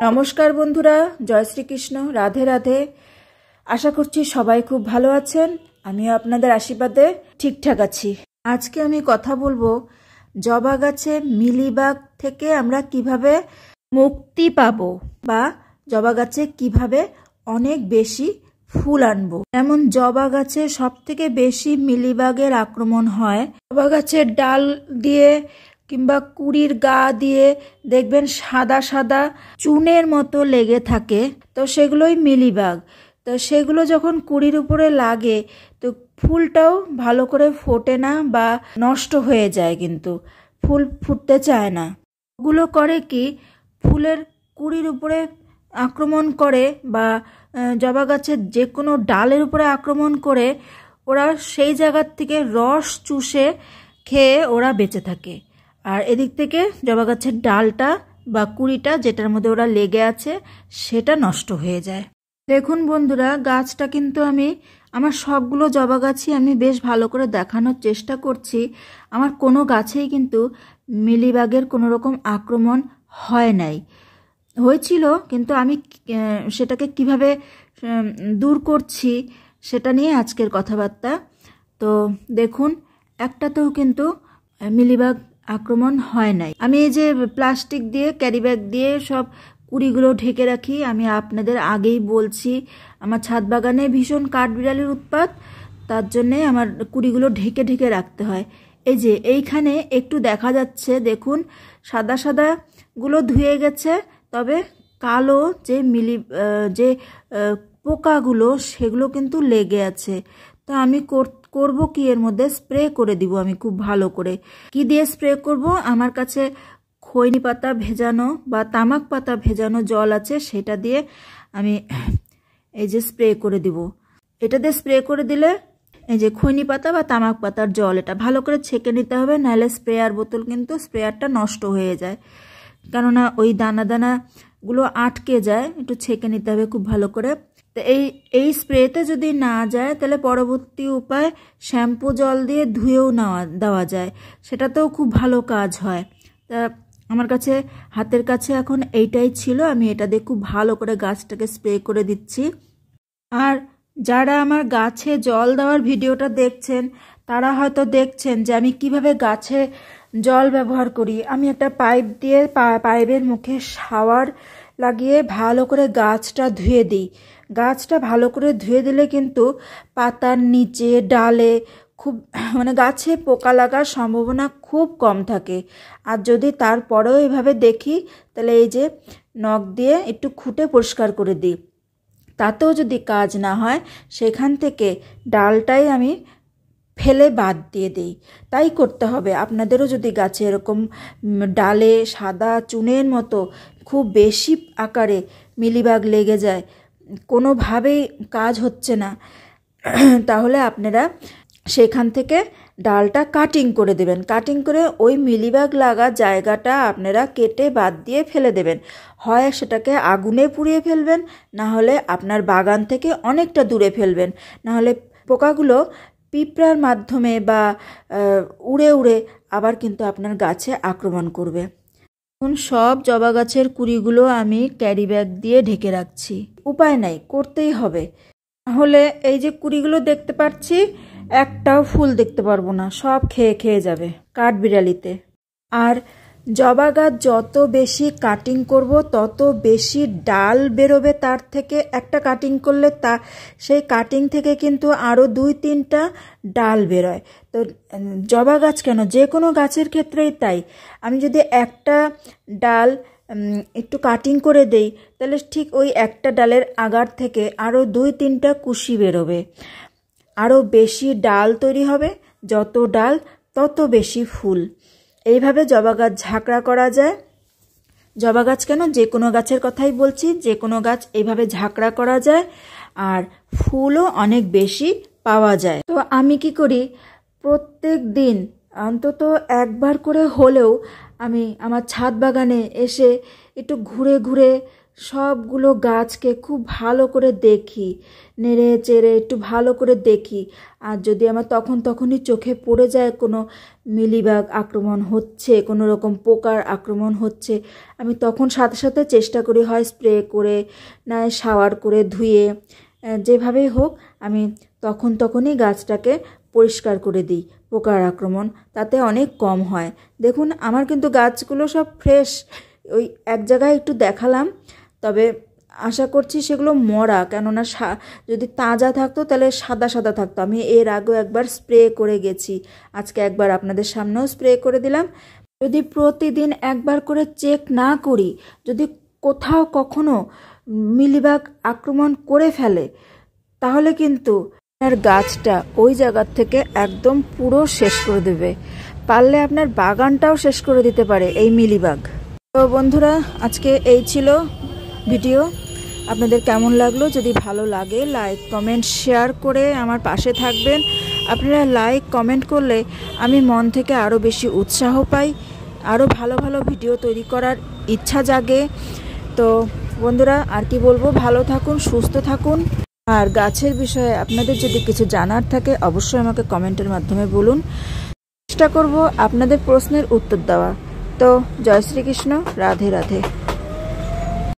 নমস্কার বন্ধুরা, জয় শ্রীকৃষ্ণ, রাধে রাধে। আশা করছি সবাই খুব ভালো আছেন। আমিও আপনাদের আশীর্বাদে ঠিকঠাক আছি। আজকে আমি কথা বলবো জবা গাছে মিলিবাগ থেকে আমরা কিভাবে মুক্তি পাবো বা জবা গাছে কিভাবে অনেক বেশি ফুল আনবো। যেমন জবা গাছে সব থেকে বেশি মিলিবাগের আক্রমণ হয় জবা গাছের ডাল দিয়ে কিংবা কুড়ির গা দিয়ে, দেখবেন সাদা সাদা চুনের মতো লেগে থাকে, তো সেগুলোই মিলিবাগ। তো সেগুলো যখন কুড়ির উপরে লাগে তো ফুলটাও ভালো করে ফোটে না বা নষ্ট হয়ে যায়, কিন্তু ফুল ফুটতে চায় না। ওগুলো করে কি, ফুলের কুড়ির উপরে আক্রমণ করে বা জবা গাছের যে কোনো ডালের উপরে আক্রমণ করে ওরা সেই জায়গার থেকে রস চুষে খেয়ে ওরা বেঁচে থাকে। আর এদিক থেকে জবা গাছের ডালটা বা কুড়িটা যেটার মধ্যে ওরা লেগে আছে সেটা নষ্ট হয়ে যায়। দেখুন বন্ধুরা, গাছটা কিন্তু আমার সবগুলো জবা গাছই আমি বেশ ভালো করে দেখানোর চেষ্টা করছি। আমার কোনো গাছেই কিন্তু মিলিবাগের কোনো রকম আক্রমণ হয় নাই, হয়েছিল, কিন্তু আমি সেটাকে কিভাবে দূর করছি সেটা নিয়ে আজকের কথাবার্তা। তো দেখুন, একটাতেও কিন্তু মিলিবাগ আক্রমণ হয় নাই। আমি এই যে প্লাস্টিক দিয়ে, ক্যারি ব্যাগ দিয়ে সব কুড়িগুলো ঢেকে রাখি। আমি আপনাদের আগেই বলছি, আমার ছাদ বাগানে ভীষণ কাঠবিড়ালির উৎপাত, তার জন্যে আমার কুড়িগুলো ঢেকে ঢেকে রাখতে হয়। এই যে এইখানে একটু দেখা যাচ্ছে, দেখুন সাদা সাদা গুলো ধুয়ে গেছে, তবে কালো যে পোকাগুলো সেগুলো কিন্তু লেগে আছে। তো আমি করব কি, এর মধ্যে স্প্রে করে দিব আমি খুব ভালো করে। কি দিয়ে স্প্রে করব? আমার কাছে খৈনি পাতা ভেজানো বা তামাক পাতা ভেজানো জল আছে, সেটা দিয়ে আমি এই যে স্প্রে করে দিব। এটা দিয়ে স্প্রে করে দিলে এই যে খৈনি পাতা বা তামাক পাতার জল, এটা ভালো করে ছেঁকে নিতে হবে, নাহলে স্প্রেয়ার বোতল কিন্তু স্প্রেয়ারটা নষ্ট হয়ে যায়, কেননা ওই দানা দানাগুলো আটকে যায়। একটু ছেঁকে নিতে হবে খুব ভালো করে। তো এই স্প্রেতে যদি না যায় তাহলে পরবর্তী উপায় শ্যাম্পু জল দিয়ে ধুয়েও দেওয়া যায়, সেটাতেও খুব ভালো কাজ হয়। তা আমার কাছে হাতের কাছে এখন এইটাই ছিল, আমি এটা দিয়ে খুব ভালো করে গাছটাকে স্প্রে করে দিচ্ছি। আর যারা আমার গাছে জল দেওয়ার ভিডিওটা দেখছেন তারা হয়তো দেখছেন যে আমি কিভাবে গাছে জল ব্যবহার করি। আমি একটা পাইপ দিয়ে পাইপের মুখে শাওয়ার লাগিয়ে ভালো করে গাছটা ধুয়ে দিই। গাছটা ভালো করে ধুয়ে দিলে কিন্তু পাতার নিচে, ডালে খুব গাছে পোকা লাগার সম্ভাবনা খুব কম থাকে। আর যদি তারপরেও এভাবে দেখি, তাহলে এই যে নখ দিয়ে একটু খুঁটে পরিষ্কার করে দিই, তাতেও যদি কাজ না হয় সেখান থেকে ডালটাই আমি ফেলে বাদ দিয়ে দিই। তাই করতে হবে। আপনাদেরও যদি গাছে এরকম ডালে সাদা চুনের মতো খুব বেশি আকারে মিলিবাগ লেগে যায়, কোনোভাবেই কাজ হচ্ছে না, তাহলে আপনারা সেখান থেকে ডালটা কাটিং করে দেবেন। কাটিং করে ওই মিলিবাগ লাগা জায়গাটা আপনারা কেটে বাদ দিয়ে ফেলে দেবেন। হয় সেটাকে আগুনে পুড়িয়ে ফেলবেন, না হলে আপনার বাগান থেকে অনেকটা দূরে ফেলবেন, না হলে পোকাগুলো পিঁপড়ার মাধ্যমে বা উড়ে উড়ে আবার কিন্তু আপনার গাছে আক্রমণ করবে। এখন সব জবা গাছের কুড়িগুলো আমি ক্যারি ব্যাগ দিয়ে ঢেকে রাখছি। উপায় নাই, করতেই হবে, তাহলে এই যে কুড়িগুলো দেখতে পাচ্ছি, একটাও ফুল দেখতে পারবো না, সব খেয়ে খেয়ে যাবে কাঠবিড়ালিতে। আর জবা গাছ যত বেশি কাটিং করব তত বেশি ডাল বেরোবে তার থেকে। একটা কাটিং করলে সেই কাটিং থেকে কিন্তু আরও 2-3টা ডাল বেরোয়। তো জবা গাছ কেন, যে কোনো গাছের ক্ষেত্রেই তাই। আমি যদি একটা ডাল একটু কাটিং করে দেই, তাহলে ঠিক ওই একটা ডালের আগার থেকে আরও 2-3টা কুশি বেরোবে, আরও বেশি ডাল তৈরি হবে। যত ডাল তত বেশি ফুল। এইভাবে জবা গাছ ঝাঁকড়া করা যায়। জবা গাছ কেন, যে কোনো গাছের কথাই বলছি, যে কোনো গাছ এইভাবে ঝাঁকড়া করা যায়, আর ফুলও অনেক বেশি পাওয়া যায়। তো আমি কি করি, প্রত্যেক দিন অন্তত একবার করে হলেও আমি আমার ছাদ বাগানে এসে একটু ঘুরে ঘুরে সবগুলো গাছকে খুব ভালো করে দেখি, নেড়ে চেড়ে একটু ভালো করে দেখি। আর যদি আমার তখনই চোখে পড়ে যায় কোনো মিলিবাগ আক্রমণ হচ্ছে, কোনো রকম পোকার আক্রমণ হচ্ছে, আমি তখন সাথে সাথে চেষ্টা করি হয় স্প্রে করে, না শাওয়ার করে ধুয়ে, যেভাবেই হোক আমি তখনই গাছটাকে পরিষ্কার করে দিই। পোকার আক্রমণ তাতে অনেক কম হয়। দেখুন আমার কিন্তু গাছগুলো সব ফ্রেশ। ওই এক জায়গায় একটু দেখালাম, তবে আশা করছি সেগুলো মরা, কেননা যদি তাজা থাকতো তাহলে সাদা সাদা থাকতো। আমি এর আগেও একবার স্প্রে করে গেছি, আজকে একবার আপনাদের সামনেও স্প্রে করে দিলাম। যদি প্রতিদিন একবার করে চেক না করি, যদি কোথাও কখনো মিলিবাগ আক্রমণ করে ফেলে, তাহলে কিন্তু আপনার গাছটা ওই জায়গার থেকে একদম পুরো শেষ করে দেবে, পারলে আপনার বাগানটাও শেষ করে দিতে পারে এই মিলিবাগ। তো বন্ধুরা, আজকে এই ছিল ভিডিও। আপনাদের কেমন লাগলো? যদি ভালো লাগে লাইক কমেন্ট শেয়ার করে আমার পাশে থাকবেন। আপনারা লাইক কমেন্ট করলে আমি মন থেকে আরও বেশি উৎসাহ পাই, আরও ভালো ভালো ভিডিও তৈরি করার ইচ্ছা জাগে। তো বন্ধুরা, আর কি বলবো, ভালো থাকুন, সুস্থ থাকুন। আর গাছের বিষয়ে আপনাদের যদি কিছু জানার থাকে অবশ্যই আমাকে কমেন্টের মাধ্যমে বলুন, চেষ্টা করব আপনাদের প্রশ্নের উত্তর দেওয়া। তো জয় শ্রীকৃষ্ণ, রাধে রাধে।